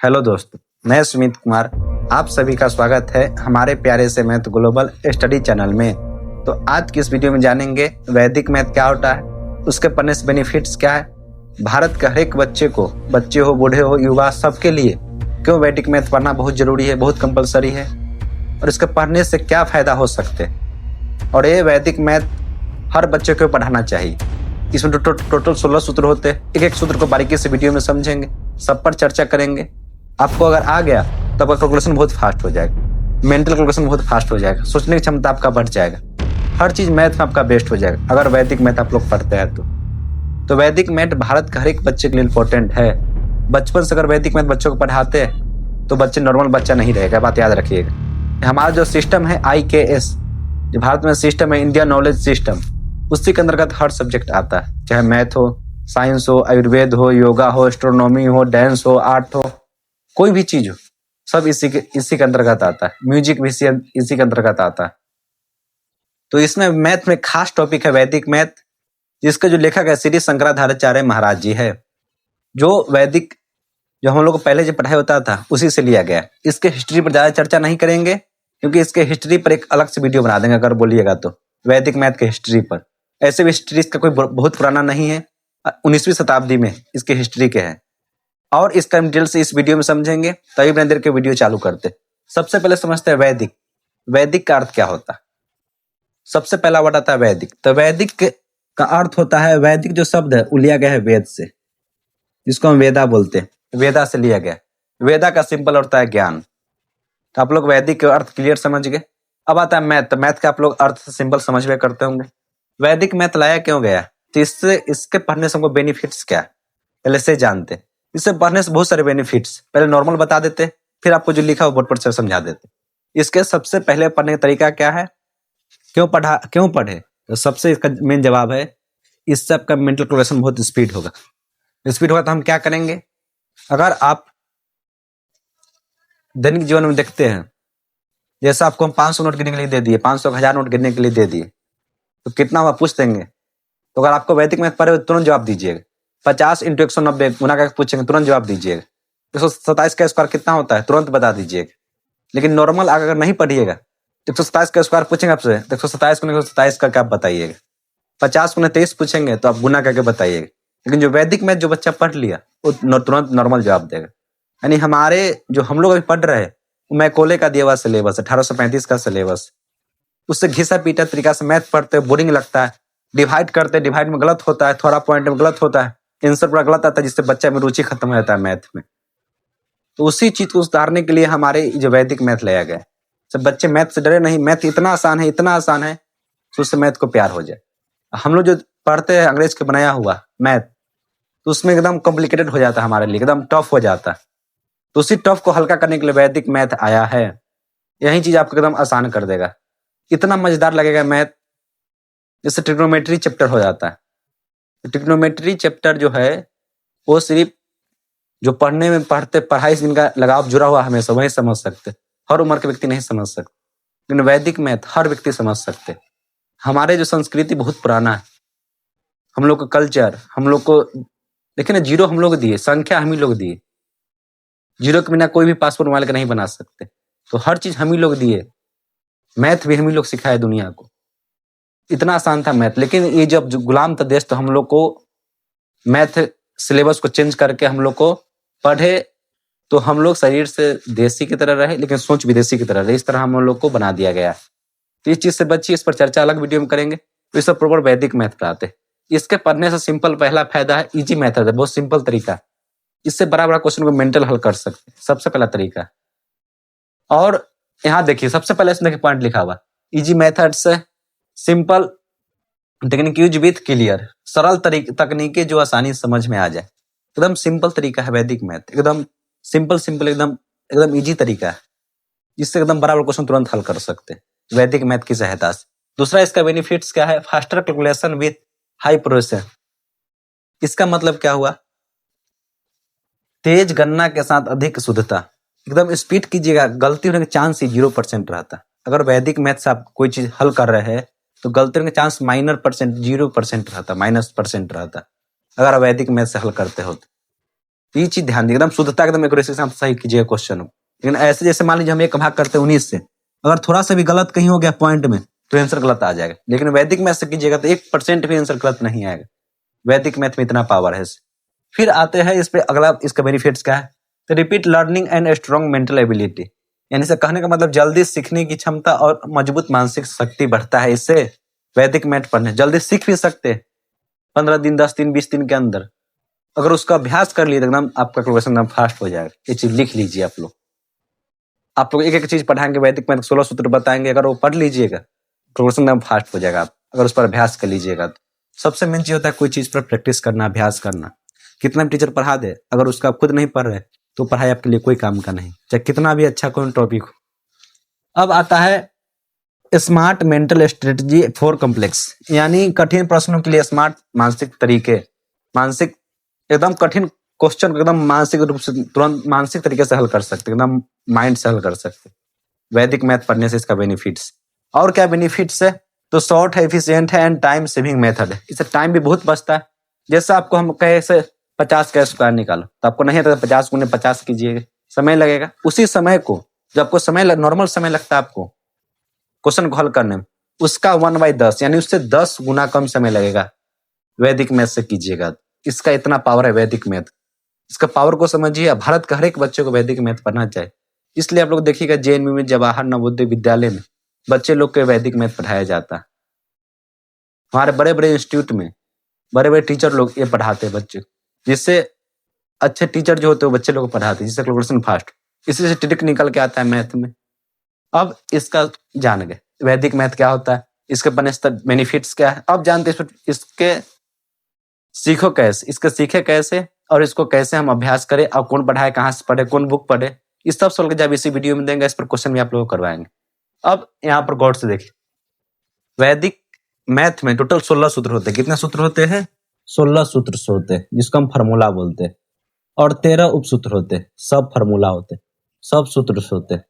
Hello दोस्तों, मैं सुमित कुमार। आप सभी का स्वागत है हमारे प्यारे से मैथ ग्लोबल स्टडी चैनल में। तो आज की इस वीडियो में जानेंगे वैदिक मैथ क्या होता है, उसके पढ़ने से बेनिफिट्स क्या है, भारत के हर एक बच्चे को, बच्चे हो बूढ़े हो युवा, सबके लिए क्यों वैदिक मैथ पढ़ना बहुत जरूरी है, बहुत कंपलसरी है, और इसके पढ़ने से क्या फायदा हो सकते हैं। और ये वैदिक मैथ हर बच्चे को पढ़ाना चाहिए। इसमें टोटल 16 सूत्र होते हैं। एक एक सूत्र को बारीकी से वीडियो में समझेंगे, सब पर चर्चा करेंगे। आपको अगर आ गया तो आपका कैलकुलेशन बहुत फास्ट हो जाएगा, मेंटल कैलकुलेशन बहुत फास्ट हो जाएगा, सोचने की क्षमता आपका बढ़ जाएगा, हर चीज मैथ में आपका बेस्ट हो जाएगा अगर वैदिक मैथ आप लोग पढ़ते हैं तो वैदिक मैथ भारत के हर एक बच्चे के लिए इंपॉर्टेंट है। बचपन से अगर वैदिक मैथ बच्चों को पढ़ाते हैं तो बच्चे नॉर्मल बच्चा नहीं रहेगा, बात याद रखिएगा। हमारा जो सिस्टम है IKS, जो भारत में सिस्टम है इंडिया नॉलेज सिस्टम, उसी के अंतर्गत हर सब्जेक्ट आता है, चाहे मैथ हो, साइंस हो, आयुर्वेद हो, योगा हो, एस्ट्रोनॉमी हो, डांस हो, आर्ट हो, कोई भी चीज हो, सब इसी के अंतर्गत आता है। म्यूजिक भी इसी के अंतर्गत आता है। तो इसमें मैथ में खास टॉपिक है वैदिक मैथ, जिसके जो लेखक है श्री शंकराचार्य महाराज जी है। जो वैदिक जो हम लोग को पहले जो पढ़ाई होता था उसी से लिया गया। इसके हिस्ट्री पर ज्यादा चर्चा नहीं करेंगे, क्योंकि इसके हिस्ट्री पर एक अलग से वीडियो बना देंगे अगर बोलिएगा तो। वैदिक मैथ के हिस्ट्री पर, ऐसे भी हिस्ट्री इसका कोई बहुत पुराना नहीं है, 19वीं शताब्दी में इसके हिस्ट्री के है, और इसका डिटेल से इस वीडियो में समझेंगे। तभी बिना देर के वीडियो चालू करते। सबसे पहले समझते हैं वैदिक। वैदिक का अर्थ क्या होता है। सबसे पहला वर्ड आता है वैदिक। तो वैदिक का अर्थ होता है, वैदिक जो शब्द है वो लिया गया है वेद से, जिसको हम वेदा बोलते हैं, वेदा से लिया गया। वेदा का सिंपल होता है ज्ञान। तो आप लोग वैदिक का अर्थ क्लियर समझ गए। अब आता है मैथ। तो मैथ का आप लोग अर्थ सिंपल समझ में करते होंगे। वैदिक मैथ लाया क्यों गया, तो इसके पढ़ने से हमको बेनिफिट्स क्या है पहले से जानते। इससे पढ़ने से बहुत सारे बेनिफिट्स पहले नॉर्मल बता देते, फिर आपको जो लिखा हो बोर्ड पर से समझा देते। इसके सबसे पहले पढ़ने का तरीका क्या है, क्यों पढ़े, तो सबसे इसका मेन जवाब है, इससे आपका मेंटल कैलकुलेशन बहुत स्पीड होगा। तो हम क्या करेंगे, अगर आप दैनिक जीवन में देखते हैं, जैसा आपको हम 500 नोट गिनने के लिए दे दिए, 500 1000 नोट गिनने के लिए दे दिए, तो कितना हुआ पूछ देंगे। तो अगर आपको वैदिक मैथ पढ़े हो तुरंत जवाब दीजिएगा। 50 × 190 गुना करके पूछेंगे, तुरंत जवाब दीजिएगा। 127 का स्क्वायर कितना होता है, तुरंत बता दीजिएगा। लेकिन नॉर्मल अगर नहीं पढ़िएगा, 127 का स्क्वायर पूछेंगे आपसे, 127 × 127 करके आप बताइएगा। 50 × 23 पूछेंगे तो आप गुना करके बताइएगा। लेकिन जो वैदिक मैथ जो बच्चा पढ़ लिया वो तुरंत नॉर्मल जवाब देगा। यानी हमारे जो हम लोग अभी पढ़ रहे हैं, मैकोले का दिया हुआ सिलेबस, 1835 का सिलेबस, उससे घिसा पीटा तरीका से मैथ पढ़ते, बोरिंग लगता है। डिवाइड करते, डिवाइड में गलत होता है, थोड़ा पॉइंट में गलत होता है, आंसर पूरा गलत आता है, जिससे बच्चे में रुचि खत्म हो जाता है मैथ में। तो उसी चीज को सुधारने के लिए हमारे जो वैदिक मैथ लाया गया। सब बच्चे मैथ से डरे नहीं, मैथ इतना आसान है, तो उससे मैथ को प्यार हो जाए। हम लोग जो पढ़ते हैं अंग्रेज के बनाया हुआ मैथ, तो उसमें एकदम कॉम्प्लिकेटेड हो जाता है, हमारे लिए एकदम टफ हो जाता है। तो उसी टफ को हल्का करने के लिए वैदिक मैथ आया है। यही चीज आपको एकदम आसान कर देगा, इतना मजेदार लगेगा मैथ, जैसे ट्रिग्नोमेट्री चैप्टर हो जाता है। ट्रिग्नोमेट्री चैप्टर जो है वो सिर्फ जो पढ़ने में पढ़ाई से जिनका लगाव जुड़ा हुआ हमेशा वही समझ सकते, हर उम्र के व्यक्ति नहीं समझ सकते। लेकिन वैदिक मैथ हर व्यक्ति समझ सकते। हमारे जो संस्कृति बहुत पुराना है, हम लोग का कल्चर, हम लोग को देखिए ना, जीरो हम लोग दिए, संख्या हम ही लोग दिए। जीरो के बिना कोई भी पासपोर्ट मोबाइल का नहीं बना सकते, तो हर चीज हम ही लोग दिए। मैथ भी हम ही लोग सिखाए दुनिया को, इतना आसान था मैथ। लेकिन ये जब गुलाम था देश, तो हम लोग को मैथ सिलेबस को चेंज करके हम लोग को पढ़े, तो हम लोग शरीर से देसी की तरह रहे लेकिन सोच विदेशी की तरह रहे, इस तरह हम लोग को बना दिया गया। तो इस चीज से बचिए, इस पर चर्चा अलग वीडियो में करेंगे। तो इस प्रॉपर वैदिक मैथ पढ़ाते। इसके पढ़ने से सिंपल पहला फायदा है, इजी मेथड है, बहुत सिंपल तरीका। इससे बड़ा बड़ा क्वेश्चन को मेंटल हल कर सकते, सबसे पहला तरीका। और यहाँ देखिए, सबसे पहले इसमें पॉइंट लिखा हुआ, इजी मेथड से simple technique use with clear, सरल तकनीकें जो आसानी समझ में आ जाए। एकदम सिंपल तरीका है वैदिक मैथ, एकदम सिंपल एकदम इजी तरीका है, जिससे एकदम बराबर क्वेश्चन तुरंत हल कर सकते हैं वैदिक मैथ की सहायता से। दूसरा इसका बेनिफिट्स क्या है, faster calculation with high process. इसका मतलब क्या हुआ, तेज गणना के साथ अधिक शुद्धता, एकदम स्पीड कीजिएगा, गलती होने का चांस ही 0% रहता है। अगर वैदिक मैथ से आप कोई चीज हल कर रहे हैं तो गलती होने का चांस -% 0% रहता, -% रहता, अगर वैदिक मैथ से हल करते हो। तो ये चीज ध्यान दिए, एकदम शुद्धता एकदम एक्यूरेसी से आप सही कीजिएगा क्वेश्चन। लेकिन ऐसे जैसे मान लीजिए हम 1 भाग करते हैं 19 से, अगर थोड़ा सा भी गलत कहीं हो गया पॉइंट में तो आंसर गलत आ जाएगा। लेकिन वैदिक मैथ से कीजिएगा तो 1% भी आंसर गलत नहीं आएगा। वैदिक मैथ में इतना पावर है। फिर आते हैं इस पे अगला, इसका बेनिफिट्स क्या है? तो repeat learning and strong mental ability, यानी से कहने का मतलब जल्दी सीखने की क्षमता और मजबूत मानसिक शक्ति बढ़ता है इससे। वैदिक मैथ पढ़ने जल्दी सीख भी सकते हैं 15 दिन, 10 दिन, 20 दिन के अंदर। अगर उसका अभ्यास कर लिए तो एकदम आपका कैलकुलेशन एकदम फास्ट हो जाएगा। ये चीज लिख लीजिए आप लोग। आप लोग एक एक चीज पढ़ाएंगे, वैदिक मैथ 16 सूत्र बताएंगे, अगर वो पढ़ लीजिएगा कैलकुलेशन एकदम फास्ट हो जाएगा। आप अगर उस पर अभ्यास कर लीजिएगा तो सबसे मेन चीज होता है कोई चीज पर प्रैक्टिस करना, अभ्यास करना। कितना भी टीचर पढ़ा दे, अगर उसका आप खुद नहीं पढ़ रहे तो पढ़ाई आपके लिए कोई काम का नहीं, चाहे कितना भी अच्छा कोई टॉपिक हो। अब आता है smart mental strategy for complex, यानी कठिन प्रश्नों के लिए स्मार्ट मानसिक तरीके, मानसिक एकदम कठिन क्वेश्चन को एकदम मानसिक रूप से तुरंत मानसिक तरीके से हल कर सकते, एकदम माइंड से हल कर सकते वैदिक मैथ पढ़ने से। इसका बेनिफिट्स और क्या बेनिफिट्स है? तो शॉर्ट है, एफिशिएंट है एंड टाइम सेविंग मेथड है। इससे टाइम भी बहुत बचता है। जैसे आपको हम कहे से 50 का स्क्वायर निकालो तो आपको नहीं आता, 50 गुने 50 कीजिएगा, समय लगेगा। उसी समय को जब आपको समय नॉर्मल समय लगता है आपको क्वेश्चन को हल करने में, उसका 1/10 यानी उससे 10 गुना कम समय लगेगा वैदिक मैथ से कीजिएगा। इसका इतना पावर है वैदिक मैथ। इसका पावर को समझिए। भारत का हर एक बच्चे को वैदिक मैथ पढ़ना चाहिए। इसलिए आप लोग देखिएगा जेएनयू में, जवाहर नवोदय विद्यालय में बच्चे लोग के वैदिक मैथ पढ़ाया जाता है। हमारे बड़े बड़े इंस्टीट्यूट में बड़े बड़े टीचर लोग ये पढ़ाते हैं बच्चे, जिससे अच्छे टीचर जो होते हैं बच्चे लोग को पढ़ाते हैं, जिससे कैलकुलेशन फास्ट, इसी से ट्रिक निकल के आता है मैथ में। अब इसका जान गए वैदिक मैथ क्या होता है, इसके बेनिफिट्स क्या है। अब जानते हैं इसके सीखो कैसे, इसके सीखे कैसे और इसको कैसे हम अभ्यास करें, और कौन पढ़ाए, कहाँ से पढ़े, कौन बुक पढ़े, इस सब सवाल के जब इसी वीडियो में देंगे। इस पर क्वेश्चन भी आप लोग करवाएंगे। अब यहाँ पर गौर से देखिए, वैदिक मैथ में टोटल 16 सूत्र होते हैं। कितने सूत्र होते हैं? 16 सूत्र होते हैं, जिसको हम फार्मूला बोलते हैं। और 13 उपसूत्र होते हैं, सब फार्मूला होते हैं, सब सूत्र होते हैं।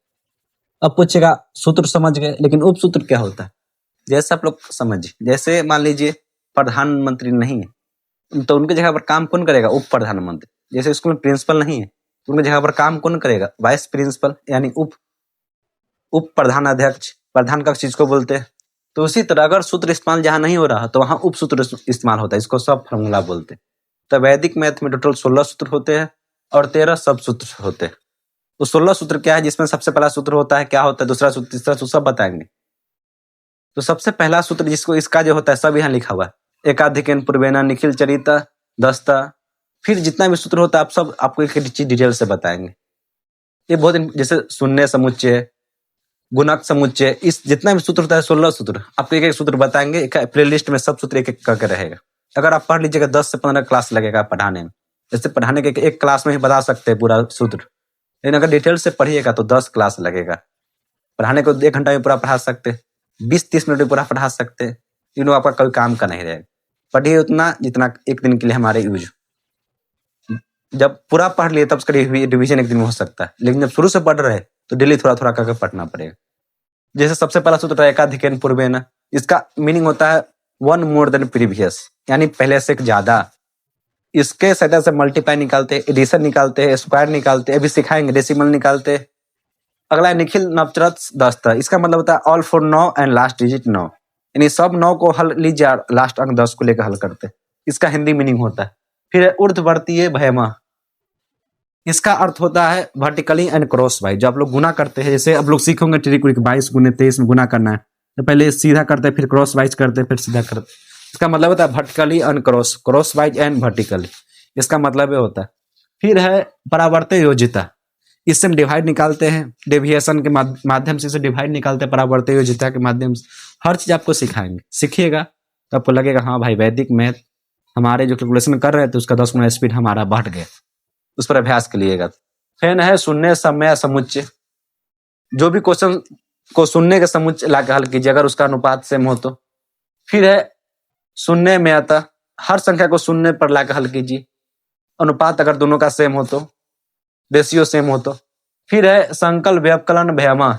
अब पूछेगा सूत्र समझ गए, लेकिन उपसूत्र क्या होता है? जैसे आप लोग समझिए, जैसे मान लीजिए प्रधानमंत्री नहीं है तो उनकी जगह पर काम कौन करेगा? उप प्रधानमंत्री। जैसे स्कूल में प्रिंसिपल नहीं है तो उनकी जगह पर काम कौन करेगा? वाइस प्रिंसिपल, यानी उप प्रधानाध्यक्ष। प्रधान का चीज को बोलते हैं। तो उसी तरह अगर सूत्र इस्तेमाल जहां नहीं हो रहा तो वहां उप सूत्र इस्तेमाल होता है, इसको सब फार्मूला बोलते हैं। तो वैदिक मैथ में टोटल 16 सूत्र होते हैं और 13 सब सूत्र होते हैं। तो 16 सूत्र क्या है? जिसमें सबसे पहला सूत्र होता है, क्या होता है, दूसरा सूत्र, तीसरा सूत्र, सब बताएंगे। तो सबसे पहला सूत्र जिसको इसका जो होता है सब यहाँ लिखा हुआ है, एकाधिकेन पूर्वेना निखिल चरिता दस्ता। फिर जितना भी सूत्र होता है आप सब आपको एक चीज डिटेल से बताएंगे। ये बहुत, जैसे शून्य समुच्चय, गुणक समुच्चय, इस जितना भी सूत्र होता है 16 सूत्र आपको एक एक सूत्र बताएंगे। एक प्लेलिस्ट में सब सूत्र एक एक करके रहेगा। अगर आप पढ़ लीजिएगा 10 से 15 क्लास लगेगा पढ़ाने में। जैसे पढ़ाने के एक क्लास में ही बता सकते हैं पूरा सूत्र, लेकिन अगर डिटेल से पढ़िएगा तो 10 क्लास लगेगा। पढ़ाने को 1 घंटा में पूरा पढ़ा सकते, 20-30 मिनट में पूरा पढ़ा सकते, लेकिन आपका कोई काम का नहीं रहेगा। पढ़िए उतना जितना एक दिन के लिए हमारे यूज। जब पूरा पढ़ लिए तब उसका रिविजन एक दिन में हो सकता है, लेकिन जब शुरू से पढ़ रहे तो डेली थोड़ा थोड़ा करके पढ़ना पड़ेगा। जैसे सबसे पहला सूत्र है एकाधिकेन पूर्वेना। इसका मीनिंग होता है 1 मोर देन प्रीवियस, यानी पहले से ज्यादा। इसके सहायता से मल्टीप्लाई निकालते हैं, एडिशन निकालते हैं, स्क्वायर निकालते हैं, अभी सिखाएंगे, डेसिमल निकालते हैं। अगला निखिल नवचरत दस्ता। इसका मतलब होता है all for 9 and last digit 9, यानी सब 9 को हल लीजिए, लास्ट अंक 10 को लेकर हल करते। इसका हिंदी मीनिंग होता है। फिर ऊर्ध्ववर्तीय भयमा। इसका अर्थ होता है वर्टिकली एंड क्रॉस वाइज। जो आप लोग गुना करते हैं, जैसे आप लोग सीखोगे ट्रिक 22 गुने 23 में गुना करना है, तो पहले सीधा करते, फिर क्रॉस वाइज करते, फिर सीधा करते। इसका मतलब होता है vertically and cross wise and vertically, इसका मतलब ये होता है। फिर है परावर्तय योजिता। इससे हम डिवाइड निकालते हैं, डेविएशन के माध्यम से इसे डिवाइड निकालते हैं, परावर्तय योजिता के माध्यम से। हर चीज आपको सिखाएंगे, सीखिएगा तो आपको लगेगा हाँ भाई वैदिक मैथ हमारे जो कैलकुलेशन कर रहे थे उसका 10 गुना स्पीड हमारा बढ़ गया। उस पर अभ्यास करिएगा। फिर है शून्य समय समुच्चय। जो भी क्वेश्चन को शून्य के समुच्चय लाकर हल कीजिए अगर उसका अनुपात सेम हो तो। फिर है शून्य में आता, हर संख्या को शून्य पर लाकर हल कीजिए, अनुपात अगर दोनों का सेम हो तो, रेशियो सेम हो तो। फिर है संकल व्यवकलन भयमा।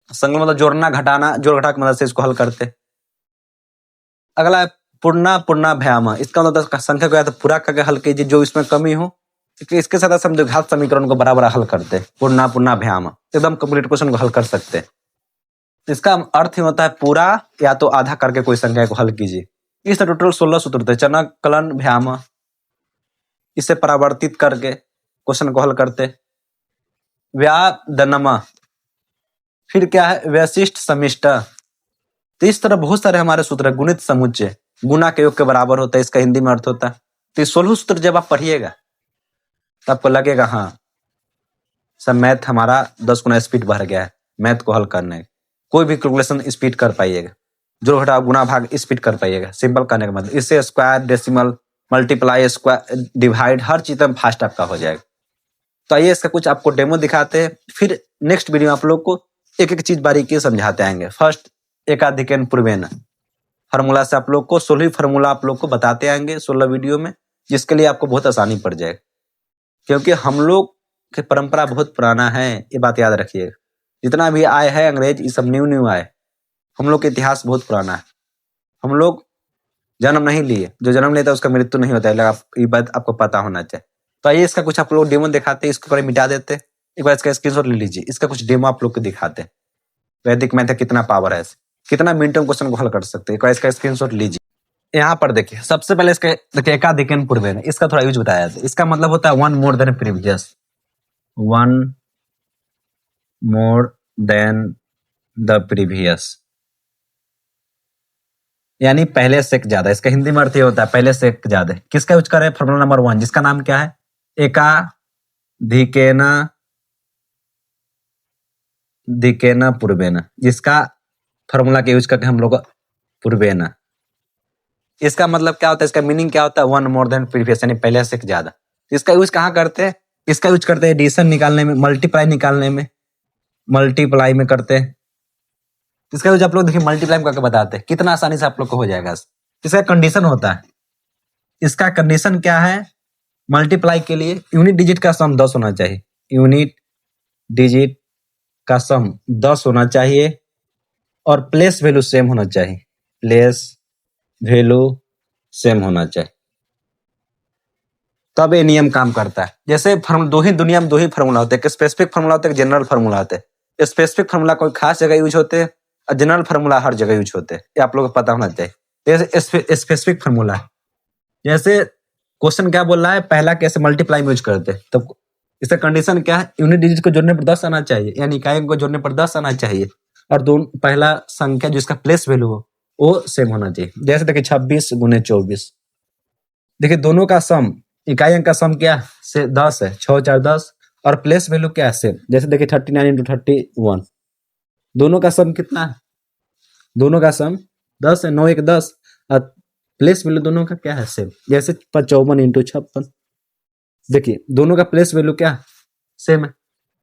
संकल मतलब जोड़ना घटाना, जोड़ घटा की मदद से इसको हल करते। अगला है पूर्णा भयामा। इसका मतलब संख्या को या तो पूरा करके हल कीजिए जो इसमें कमी हो, इसके साथ हम द्विघात समीकरण को बराबर हल करते हैं, पूर्णाभ्याम एकदम कंप्लीट क्वेश्चन को हल कर सकते हैं। इसका अर्थ ही होता है पूरा या तो आधा करके कोई संख्या को हल कीजिए। इस टोटल 16 सूत्र थे, चनकलन भ्याम, इसे परावर्तित करके क्वेश्चन को हल करते। व्यादनम, फिर क्या है व्यशिष्ट समिष्ट। तो इस तरह बहुत सारे हमारे सूत्र है। गुणित समुच्चय, गुना के योग के बराबर होता है, इसका हिंदी में अर्थ होता है। तो 16 सूत्र जब आप पढ़िएगा तो आपको लगेगा हाँ सब मैथ हमारा 10 गुना स्पीड बढ़ गया है। मैथ को हल करने कोई भी कैलकुलेशन स्पीड कर पाइएगा, जो घटाओ गुना भाग स्पीड कर पाइएगा। सिंपल करने का मतलब इससे square, decimal, multiply, square, divide हर चीज में फास्ट आपका हो जाएगा। तो आइए इसका कुछ आपको डेमो दिखाते हैं, फिर नेक्स्ट वीडियो में आप लोग को एक एक चीज बारीकी समझाते आएंगे। फर्स्ट एकाधिकन पूर्वेन फार्मूला से आप लोग को 16 फार्मूला आप लोग को बताते आएंगे 16 वीडियो में, जिसके लिए आपको बहुत आसानी पड़ जाएगा। क्योंकि हम लोग की परंपरा बहुत पुराना है, ये बात याद रखिएगा। जितना भी आए है अंग्रेज, ये सब न्यू आए। हम लोग का इतिहास बहुत पुराना है। हम लोग जन्म नहीं लिए, जो जन्म लेता है उसका मृत्यु नहीं होता है। ये बात आपको पता होना चाहिए। तो आइए इसका कुछ आप लोग डेमो दिखाते हैं, इसको पहले मिटा देते। एक बार इसका स्क्रीनशॉट ले लीजिए, इसका कुछ डेमो आप लोग को दिखाते हैं। वैदिक मैथ कितना पावर है, कितना मिनटों में क्वेश्चन को हल कर सकते हैं। एक बार इसका स्क्रीनशॉट लीजिए। यहाँ पर देखिए, सबसे पहले इसके देखिए एकाधिकन पूर्वेन, इसका थोड़ा यूज बताया जाता है। इसका मतलब होता है one more than previous, one more than the previous, यानी पहले से ज्यादा। इसका हिंदी में अर्थ ये होता है पहले से ज्यादा। किसका यूज कर रहे हैं? फॉर्मूला नंबर 1, जिसका नाम क्या है? एकाधिकेन पूर्वेन, जिसका फॉर्मूला के यूज करके हम लोग पूर्वेन। इसका मतलब क्या होता है? इसका मीनिंग क्या होता है? वन मोर देन प्रीवियस, यानी पहले से ज्यादा। इसका यूज कहाँ करते हैं? इसका यूज करते हैं एडिशन निकालने में, मल्टीप्लाई निकालने में, मल्टीप्लाई में करते हैं। इसका यूज आप लोग देखिए मल्टीप्लाई करके बताते हैं, कितना आसानी से आप लोग को हो जाएगा। इसका कंडीशन होता है, इसका कंडीशन क्या है? मल्टीप्लाई के लिए यूनिट डिजिट का सम 10 होना चाहिए, यूनिट डिजिट का सम 10 होना चाहिए, और प्लेस वैल्यू सेम होना चाहिए, प्लेस वैल्यू सेम होना चाहिए, तब ये नियम काम करता है। जैसे दुनिया में दो ही फार्मूला होते हैं, एक स्पेसिफिक फार्मूला होता है, एक जनरल फार्मूला होता है। स्पेसिफिक फार्मूला कोई खास जगह यूज होते हैं, और जनरल फार्मूला हर जगह यूज होते हैं, ये आप लोगों को पता होना चाहिए। जैसे स्पेसिफिक फार्मूला है, जैसे क्वेश्चन क्या बोल रहा है, पहला कैसे मल्टीप्लाई में यूज करते हैं, तो इसका कंडीशन क्या है? यूनिट डिजिट को जोड़ने पर 10 आना चाहिए, यानी इकाइयों को जोड़ने पर 10 आना चाहिए, और दोनों पहला संख्या जिसका प्लेस वैल्यू हो वो सेम होना चाहिए। जैसे देखिए 26 गुने 24, देखिए दोनों का सम, इकाइयों का सम क्या से 10 है, 6 4 10, और प्लेस वैल्यू क्या है सेम। जैसे देखिए 39 इंटू 31, दोनों का सम कितना है? दोनों का सम 10 है, 9 1 10, और प्लेस वैल्यू दोनों का क्या है सेम। जैसे 54 इंटू 56, देखिए दोनों का प्लेस वैल्यू क्या सेम है,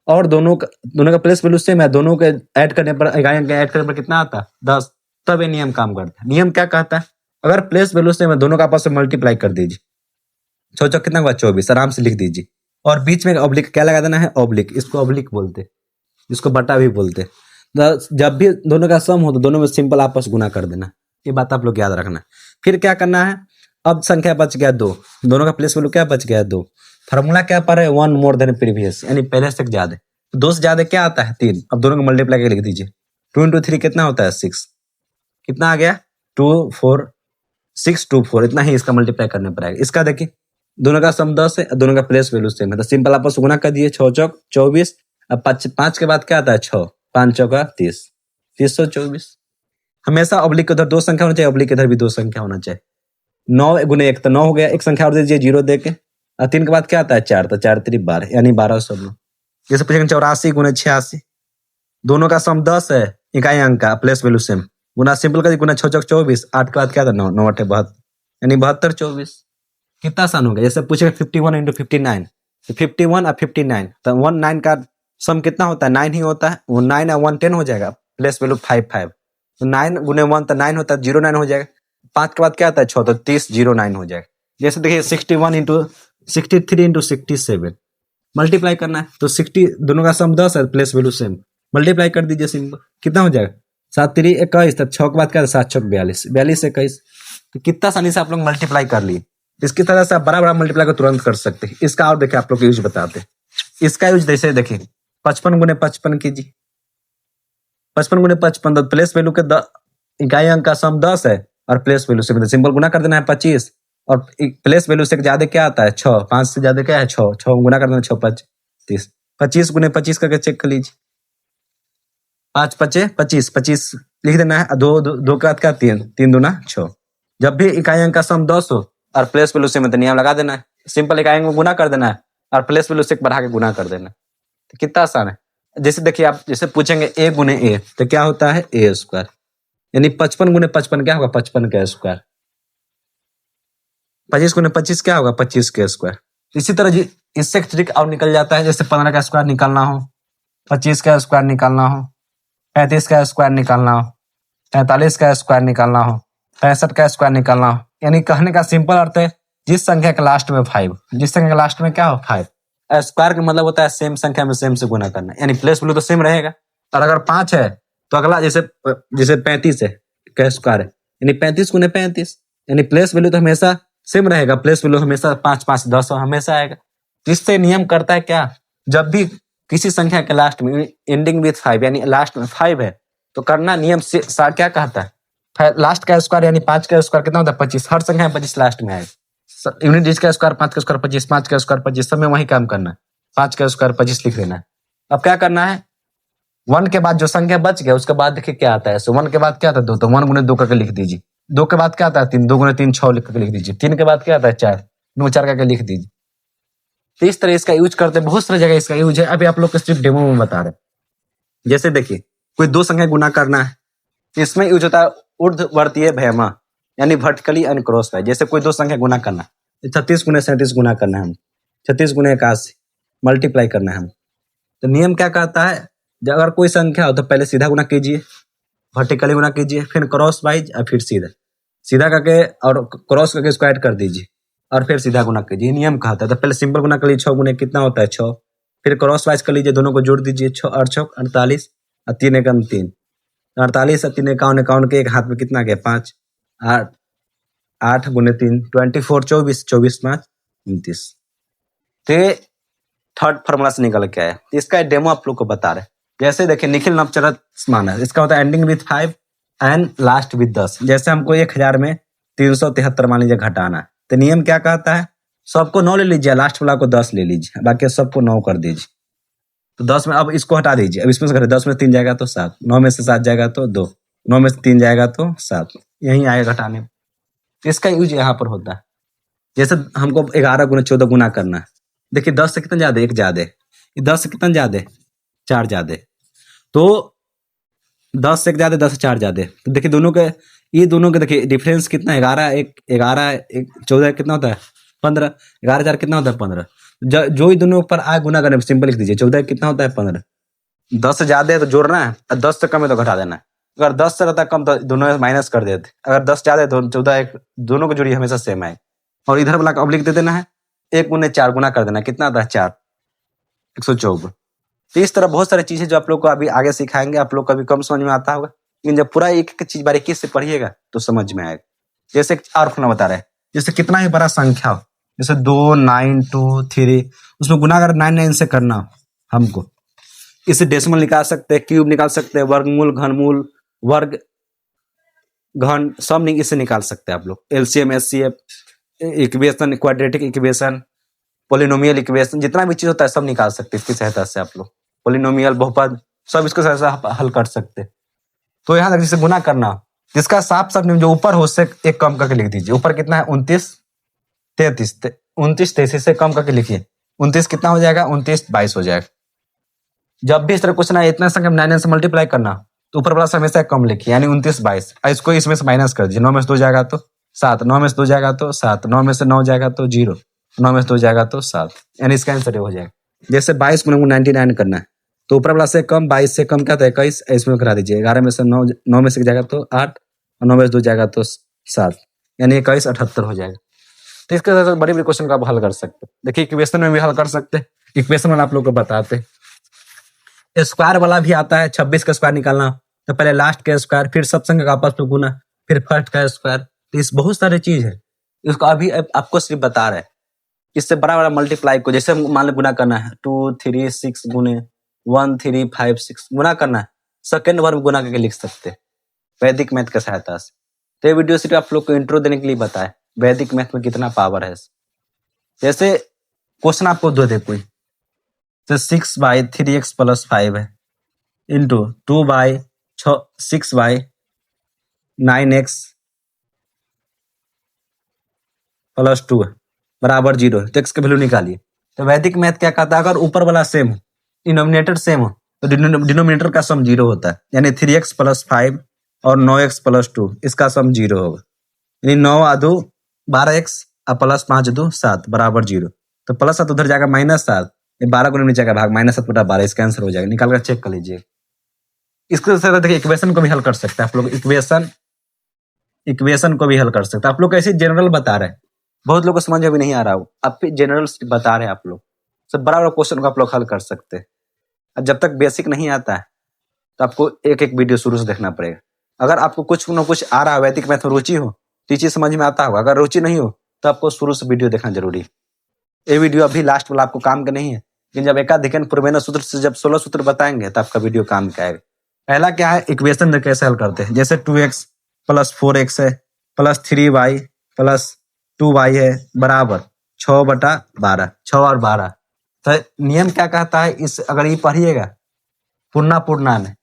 और दोनों का प्लेस वैल्यू सेम है। दोनों के ऐड करने पर, इकाइयों के ऐड करने पर कितना आता है? 10। तब ये नियम काम करता है। नियम क्या कहता है? अगर प्लेस वैल्यू सेम है, दोनों का आपस में मल्टीप्लाई कर दीजिए, 6 चौक कितना हुआ? 24, आराम से लिख दीजिए। और बीच में ऑब्लिक क्या लगा देना है? ऑब्लिक, इसको ऑब्लिक बोलते, इसको बटा भी बोलते। जब भी दोनों का सम हो तो दोनों में सिंपल आपस गुना कर देना, ये बात आप लोग याद रखना। फिर क्या करना है? अब संख्या बच गया 2, दोनों का प्लेस वैल्यू क्या बच गया? 2। फार्मूला क्या पर है? वन मोर देन प्रीवियस, यानी पहले से ज्यादा। 2 से ज्यादा क्या आता है? 3। अब दोनों को मल्टीप्लाई करके लिख दीजिए, 2 इंटू 3 कितना होता है? 6। कितना आ गया? 2 4 6 2 4, इतना ही इसका मल्टीप्लाई करने पर आएगा। इसका देखिए दोनों का सम 10 है, दोनों का प्लेस वैल्यू सेम है, तो सिंपल आपस गुना कर दिए, 6 चौक 24। अब 5 के बाद क्या आता है? 6, 5 चौका 30, 324। हमेशा ऑब्लिक उधर 2 संख्या होना चाहिए, ऑब्लिक इधर भी 2 संख्या होना चाहिए। 9 गुने 1 तो 9 हो गया, एक संख्या और दे दीजिए 0 दे के, और 3 के बाद क्या आता है? 4, तो 4 3 12, यानी 1209। जैसे पूछेंगे 84 गुने 86, दोनों का सम 10 है, इकाई अंक का, प्लेस वैल्यू सेम, गुना सिंपल कर, गुना 6 चौक 24, 8 के बाद क्या था? 9 9 8 72, यानी 72 24। कितना आसान हो गया? जैसे पूछेगा 51 इंटू 59, 51 और 59, तो 1 9 का सम कितना होता है? 9 ही होता है। वो 9 और 1 10 हो जाएगा, प्लेस वैल्यू 5 5, तो 9 गुने 1 तो 9 होता है, 0 9 हो जाएगा। 5 के बाद क्या आता है? 6, तो 30 0 9 हो जाएगा। जैसे देखिए 61 इंटू 63 इंटू 67, मल्टीप्लाई करना है, तो 60, दोनों का सम 10 है, प्लेस वैल्यू सेम, मल्टीप्लाई कर दीजिए सिंपल, कितना हो जाएगा? 7 3 21, तब 6 के बाद क्या? 7 6 42, 42 21, तो कितना आसानी से आप लोग मल्टीप्लाई कर लिए। इसकी तरह से आप बड़ा बड़ा मल्टीप्लाई को तुरंत कर सकते हैं। इसका और देखिए आप लोग यूज बताते हैं। इसका यूज जैसे देखिए 55 गुने 55 कीजिए, 55 गुने 55, तो प्लेस वैल्यू के इकाई अंक का सम 10 है और प्लेस वैल्यू से सिंपल गुना कर देना है 25, और प्लेस वैल्यू से ज्यादा क्या आता है 6, 5 से ज्यादा क्या है 6, 6 गुना कर देना 6 5 30, 25 गुने 25 करके चेक कर लीजिए, 5 5 25, 25 लिख देना है, दो का क्या 3, 3 दूना 6। जब भी इकाई अंक का सम 10 हो और प्लेस वैल्यू से नियम लगा देना है, सिंपल इकाई अंक को गुना कर देना है और प्लेस वैल्यू से बढ़ा के गुना कर देना है। तो कितना आसान है। जैसे देखिए आप जैसे पूछेंगे a गुने a तो क्या होता है a स्क्वायर, यानी 55 गुने 55 क्या होगा 55 का स्क्वायर, 25 गुने 25 क्या होगा 25 का स्क्वायर। इसी तरह जी इससे ट्रिक और निकल जाता है, जैसे 15 का स्क्वायर निकालना हो, 25 का स्क्वायर निकालना हो, 35 का स्क्वायर निकालना हो, 45 का स्क्वायर निकालना हो, 65 का स्क्वायर निकालना हो। यानी कहने का सिंपल अर्थ है जिस संख्या के लास्ट में 5, जिस संख्या के लास्ट में क्या हो 5, स्क्वायर का मतलब होता है सेम संख्या में सेम से गुना करना, यानी प्लेस वैल्यू तो सेम रहेगा। और अगर 5 है तो अगला जैसे 35 है का स्क्वायर है, यानी 35 गुने 35, यानी प्लेस वैल्यू तो हमेशा सेम रहेगा, प्लेस वैल्यू हमेशा 5 5 10 हमेशा आएगा। जिससे नियम करता है क्या, जब भी किसी संख्या के लास्ट में एंडिंग विथ 5 यानी लास्ट में 5 है तो करना नियम से क्या कहता है, लास्ट का स्क्वायर यानी 5 का स्क्वायर कितना होता है 25, हर संख्या में 25 लास्ट में आएगा। यूनिट डिजिट का स्क्वायर 5 का स्क्वायर 25, 5 का स्क्वायर 25, सब में वही काम करना है, 5 का स्क्वायर 25 लिख देना है। अब क्या करना है, 1 के बाद जो संख्या बच गया उसके बाद देखिए क्या आता है, सो 1 के बाद क्या आता है 2, तो 1 गुने 2 करके लिख दीजिए, 2 के बाद क्या आता है 3, 2 गुने 3 6 लिख करके लिख दीजिए, 3 के बाद क्या आता है 4, 9 4 करके लिख दीजिए। तो इस तरह इसका यूज करते हैं, बहुत सारी जगह इसका यूज है। अभी आप लोग को सिर्फ डेमो में बता रहे हैं। जैसे देखिए कोई दो संख्या गुना करना है, इसमें यूज होता है ऊर्ध्ववर्तीय भयमा यानी वर्टिकली अनक्रॉस वाइज। जैसे कोई दो संख्या गुना करना है, 36 गुने 37 गुना करना है, हम 36 गुने 81 मल्टीप्लाई करना है हम। तो नियम क्या कहता है, जब अगर कोई संख्या हो तो पहले सीधा गुना कीजिए, वर्टिकली गुना कीजिए, फिर क्रॉस वाइज और फिर सीधा, सीधा करके और क्रॉस करके स्क्वायर कर दीजिए और फिर सीधा गुना कीजिए। नियम कहता है। तो पहले सिंपल गुना कर लीजिए, 6 गुने कितना होता है 6, फिर क्रॉस वाइज कर लीजिए, दोनों को जोड़ दीजिए, 6 और 6 48 और 3 एकम 3, 48 और 3 51 51 के एक हाथ में कितना गया 5, 8 8 गुने 3 24 24 24 5 29। तो थर्ड फार्मूला से निकल के आया। इसका डेमो आप लोग को बता रहे। जैसे देखिए निखिल नवचरत माना, इसका होता है ending with 5 and last with 10। जैसे हमको 1000 में 373 मान लीजिए घटाना है, तो नियम क्या कहता है, सबको 9 ले लीजिए, लास्ट वाला को 10 ले लीजिए, बाकी सबको 9 कर दीजिए। तो 10 में अब इसको हटा दीजिए, अब इसमें से 10 में 3 जाएगा तो 7, 9 में से 7 जाएगा तो 2, 9 में से 3 जाएगा तो 7, यही आएगा घटाने में। इसका यूज यहाँ पर होता है। जैसे हमको 11 गुना 14 गुना करना है, देखिए 10 से कितना ज्यादा, 1 ज्यादा, 10 से कितना ज्यादा 4 ज्यादा, तो 10 से 1 ज्यादा 10 से 4 ज्यादा, तो देखिए दोनों के ये दोनों के देखिए डिफरेंस कितना, 11 14 कितना होता है 15, 11 4 कितना होता है 15। जो ही दोनों ऊपर आए गुना करने सिंपल लिख दीजिए, 14 कितना होता है 15। 10 से ज्यादा है तो जोड़ना है और 10 से कम है तो घटा देना है। अगर 10 से रहता कम तो दोनों माइनस कर देते, अगर 10 ज्यादा है तो 14 1 दोनों को जोड़ी हमेशा सेम आए। और इधर वाला अब लिख दे देना है, 1 गुने 4 गुना कर देना, कितना आता है 4 114। तो इस तरह बहुत सारी चीजें जो आप लोग को अभी आगे सिखाएंगे, आप लोग को अभी कम समझ में आता होगा, लेकिन जब पूरा एक एक चीज बारीकी से पढ़िएगा तो समझ में आएगा। जैसे और फॉर्मूला बता रहे हैं, जैसे कितना ही बड़ा संख्या हो, जैसे 2 9 2 3, उसमें गुना अगर 9 9 से करना हमको, इसे डेसिमल निकाल सकते हैं, क्यूब निकाल सकते हैं, वर्गमूल घनमूल वर्ग घन सब इससे निकाल सकते हैं आप लोग। LCM HCF equation, quadratic equation, polynomial equation, जितना भी चीज होता है सब निकाल सकते हैं इसकी सहायता से। आप लोग पोलिनोमियल बहुपद सब इसके सहायता से हल कर सकते हैं। तो यहाँ तक जैसे गुना करना, जिसका साफ साफ जो ऊपर हो उससे एक कम करके लिख दीजिए। ऊपर कितना है 29 33, 29 33 से कम करके लिखिए, 29 कितना हो जाएगा 29 22 हो जाएगा। जब भी इस तरह क्वेश्चन आए इतना संख्या 9 से मल्टीप्लाई करना तो ऊपर वाला हमेशा कम लिखिए, यानी 29 22, इसको इसमें से माइनस कर दीजिए, 9 में से 2 जाएगा तो 7, 9 में से 2 जाएगा तो 7, 9 में से 9 जाएगा तो 0, 9 में से 2 जाएगा तो 7, यानी इसका आंसर हो जाएगा। जैसे 22 गुना 99 करना है तो ऊपर वाला से कम 22 से कम क्या था 21, इसमें करा दीजिए, 11 में से 9 में से जाएगा तो 8 और 9 में से 2 जाएगा तो 7, यानी 21 78 हो जाएगा। तो इसके साथ बड़ी बड़ी क्वेश्चन का आप हल कर सकते हैं। देखिए इक्वेशन में भी हल कर सकते हैं, इक्वेशन वाला आप लोग को बताते हैं। स्क्वायर वाला भी आता है, 26 का स्क्वायर निकालना तो पहले लास्ट का स्क्वायर, फिर सब संख्या का आपस में गुना, फिर फर्स्ट का स्क्वायर। तो इस बहुत सारी चीज है, इसको अभी आपको सिर्फ बता रहे हैं। इससे बड़ा बड़ा मल्टीप्लाई को जैसे मान लो गुना करना है 2 3 6 गुने 1 3 5 6 गुना करना है, सेकेंड बार में गुना करके लिख सकते हैं वैदिक मैथ की सहायता से। तो ये वीडियो सिर्फ आप लोग को इंट्रो देने के लिए बताए वैदिक मैथ में कितना पावर है। जैसे क्वेश्चन आपको दे दे कोई, तो 6/3x + 5 है इंटू 2/6y9x + 2 है बराबर 0 है। तो x की वैल्यू निकालिए। तो वैदिक मैथ क्या कहता है, अगर ऊपर वाला सेम हो, डिनोमिनेटर सेम हो, तो डिनोमिनेटर का सम 0 होता है। यानी 3x + 5 और 9x + 2 इसका सम 0 होगा। यानी 9 × 2 12x और प्लस 5 × 2 7 बराबर 0। तो प्लस 7 उधर जाएगा -7, 12 को नीचे का भाग -7/12 इसका आंसर हो जाएगा। निकाल कर चेक कर लीजिए। इसके साथ देखिए इक्वेशन को भी हल कर सकते हैं आप लोग। इक्वेशन को भी हल कर सकते हैं आप लोग। ऐसे जनरल बता रहे हैं, बहुत लोगों को समझ में भी नहीं आ रहा हो, आप जनरल बता रहे हैं आप लोग। सब बड़ा बड़ा क्वेश्चन को आप लोग हल कर सकते हैं। अब जब तक बेसिक नहीं आता है तो आपको एक एक वीडियो शुरू से देखना पड़ेगा। अगर आपको कुछ न कुछ आ रहा है, वैदिक मैथ में रुचि हो तो चीज समझ में आता होगा। अगर रुचि नहीं हो तो आपको शुरू से वीडियो देखना जरूरी है। ये वीडियो अभी लास्ट वाला आपको काम का नहीं है, लेकिन जब एकाधिकन पूर्वेना सूत्र से जब 16 सूत्र बताएंगे तो आपका वीडियो काम का आएगा। पहला क्या है, इक्वेशन कैसे हल करते हैं। जैसे 2x + 4x है प्लस 3y + 2y है बराबर 6/12, 6 और 12। तो नियम क्या कहता है, इस अगर ये पढ़िएगा पूर्णांक में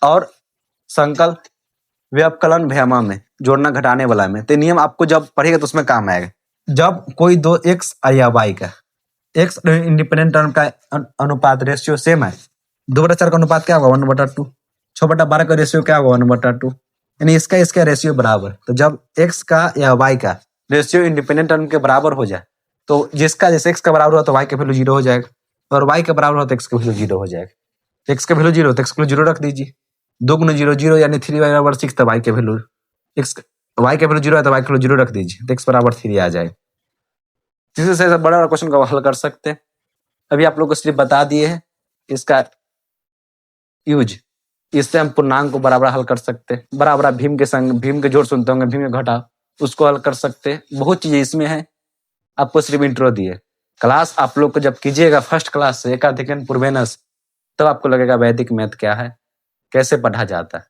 और संकल व्यवकलन भ्यामा में, जोड़ना घटाने वाला में, तो नियम आपको जब पढ़िएगा तो उसमें काम आएगा। जब कोई दो x या y का x इंडिपेंडेंट टर्म का अनुपात रेशियो सेम है, 2/4 का अनुपात क्या होगा 1/2, 6/12 का रेशियो क्या होगा 1/2, यानी इसका रेशियो बराबर। तो जब x का या y का रेशियो इंडिपेंडेंट टर्म के बराबर हो जाए, तो जिसका जैसे x का बराबर हो तो y का वैल्यू 0 हो जाएगा, और y का बराबर हो तो x का वैल्यू 0 हो जाएगा। x का वैल्यू 0 तो x का वैल्यू 0 रख दीजिए। 2 × 0 0 यानी 3y = 6, तो y के वैल्यू y का वैल्यू 0 है तो y का वैल्यू 0 रख दीजिए, तो x = 3 आ जाए। इसी से बड़ा क्वेश्चन का हल कर सकते हैं। अभी आप लोग को सिर्फ बता दिए हैं इसका यूज। इससे हम पूर्णांक को बराबर हल कर सकते हैं। बराबर भीम के संग भीम के जोड़ सुनते होंगे, भीम के घटाव, उसको हल कर सकते हैं। बहुत चीजें इसमें है, आपको सिर्फ इंट्रो दिए। क्लास आप लोग को जब कीजिएगा फर्स्ट क्लास से एकाधिकन पूर्वेनस, तब आपको लगेगा वैदिक मैथ क्या है, कैसे पढ़ा जाता है।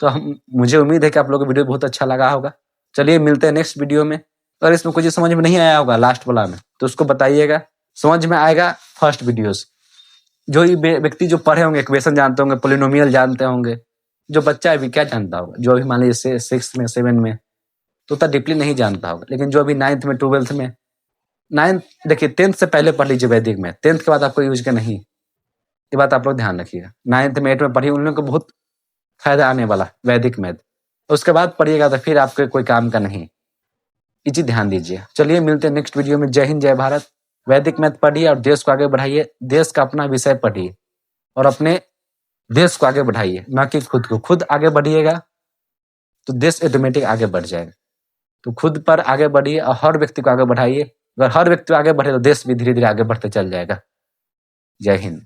तो मुझे उम्मीद है कि आप लोगों को वीडियो बहुत अच्छा लगा होगा। चलिए मिलते हैं नेक्स्ट वीडियो में। अगर इसमें कुछ समझ में नहीं आया होगा लास्ट वाला में, तो उसको बताइएगा, समझ में आएगा फर्स्ट वीडियो से। जो व्यक्ति जो पढ़े होंगे, इक्वेशन जानते होंगे, पोलिनोमियल जानते होंगे, जो बच्चा अभी क्या जानता होगा, जो अभी मान लीजिए 6 में 7 में, तो उतना डीपली नहीं जानता होगा। लेकिन जो अभी 9th में 12th में, 9th देखिए 10th से पहले पढ़ लीजिए वैदिक मैथ, 10th के बाद आपको यूज का नहीं, ये बात आप लोग ध्यान रखिएगा। 9th में 8 में पढ़िए, उन लोगों को बहुत फायदा आने वाला वैदिक मैथ। उसके बाद पढ़िएगा तो फिर आपके कोई काम का नहीं, ये चीज ध्यान दीजिए। चलिए मिलते हैं नेक्स्ट वीडियो में। जय हिंद, जय भारत। वैदिक मैथ पढ़िए और देश को आगे बढ़ाइए। देश का अपना विषय पढ़िए और अपने देश को आगे बढ़ाइए, ना कि खुद को। खुद आगे बढ़िएगा तो देश ऑटोमेटिक आगे बढ़ जाएगा। तो खुद पर आगे बढ़िए और हर व्यक्ति को आगे बढ़ाइए। अगर हर व्यक्ति आगे बढ़े तो देश भी धीरे धीरे आगे बढ़ते चल जाएगा। जय हिंद।